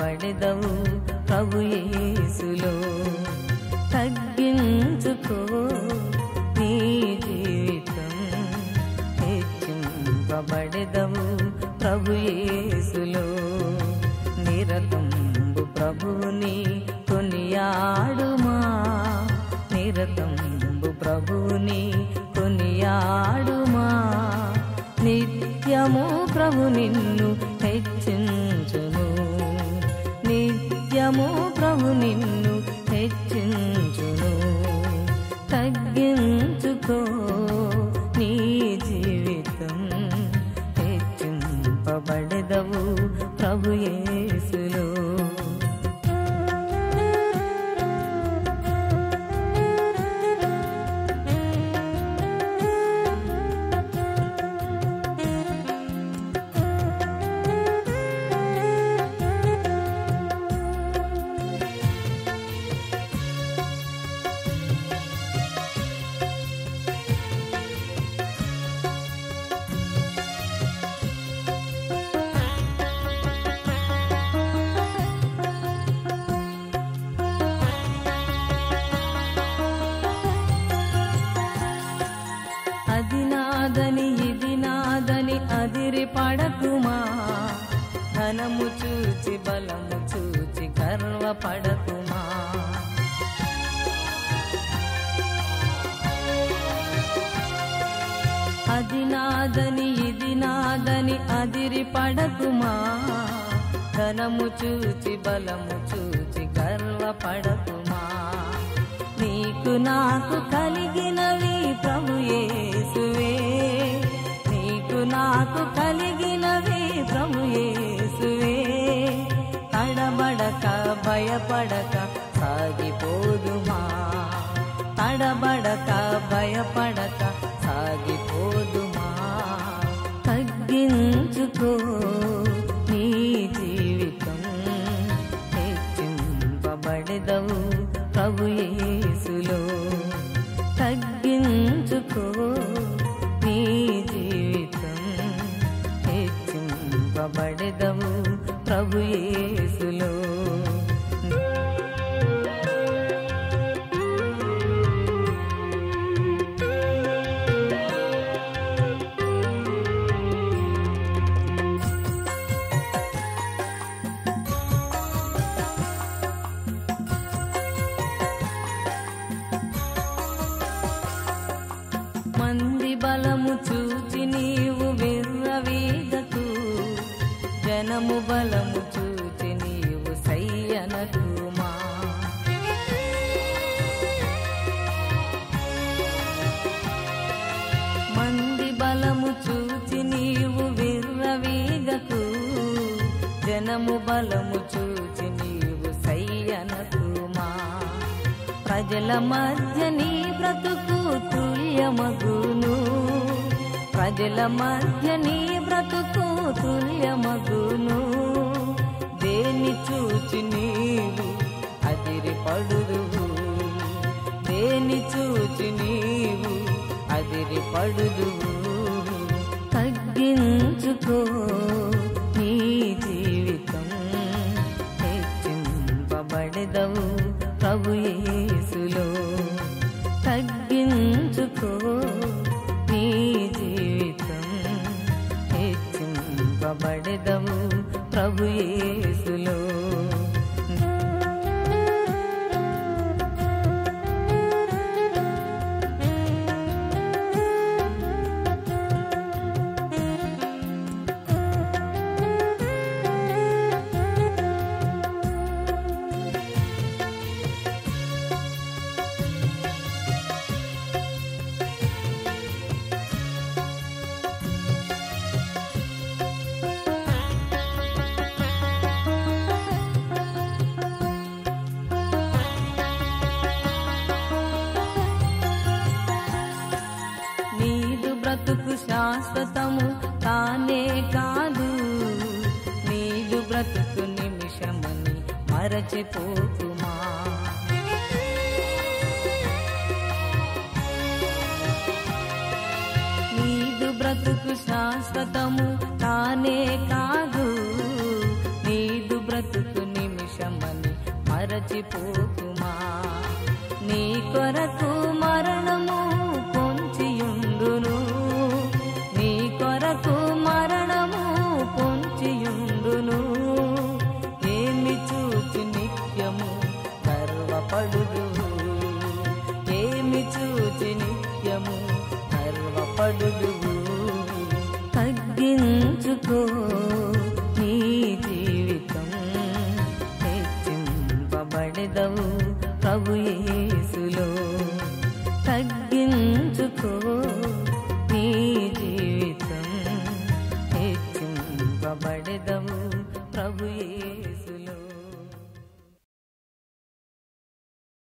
తగ్గింపబడెదవు ప్రభు యేసులో. తగ్గించుకో నీ జీవితం, హెచ్చింపబడెదవు ప్రభు యేసులో. నిరతంబు ప్రభువుని కొనియాడుమా, నిరతంబు ప్రభువుని కొనియాడుమా. నిత్యము ప్రభు నిన్ను హెచ్చించును, నిత్యము ప్రభు నిన్ను హెచ్చించును. తగ్గించుకో నీ జీవితం, హెచ్చింపబడెదవు ప్రభు యేసులో. అది నాదని ఇది నాదని అదిరి పడకుమా, ధనము చూచి బలము చూచి గర్వపడకుమా. అది నాదని ఇది నాదని అదిరి పడకుమా, ధనము చూచి బలము చూచి గర్వపడకుమా. నీకు నాకు కలిగినవి ప్రభు యేసువే, నీకు నాకు కలిగినవి ప్రభు యేసువే. తడబడక భయపడక సాగిపోదుమా, తడబడక భయపడక సాగిపోదుమా. తగ్గించుకో నీ జీవితం, హెచ్చింపబడెదవు ప్రభు యేసులో. తగ్గించుకో నీ జీవితం, హెచ్చింపబడెదవు ప్రభు యేసులో. మంది బలము చూచి నీవు విర్రవీగకు, జనము బలము చూచి నీవు సయ్యనకుమా. మంది బలము చూచి నీవు విర్రవీగకు, జనము బలము చూచి నీవు సయ్యనకుమా. ప్రజల మధ్య నీ బ్రతుకు తుల్యమగును, ప్రజల మధ్య నీ బ్రతుకు తుల్యమగును. దేని చూచి నీవు అదిరి పడుదువు, దేని చూచి నీవు అదిరి పడుదువు. తగ్గించుకో నీ జీవితం, హెచ్చింపబడెదవు ప్రభు యేసులో. తగ్గించుకో నీ జీవితం, హెచ్చింపబడెదవు ప్రభు యేసులో. బ్రతుకు శాశ్వతము తానే కాదు, నీదు బ్రతుకు నిమిషమని మరచిపోకుమా. నీదు బ్రతుకు శాశ్వతము తానే కాదు, నీదు బ్రతుకు ప్రభు యేసులో. తగ్గించుకో నీ జీవితం, హెచ్చింపబడెదవు ప్రభు యేసు.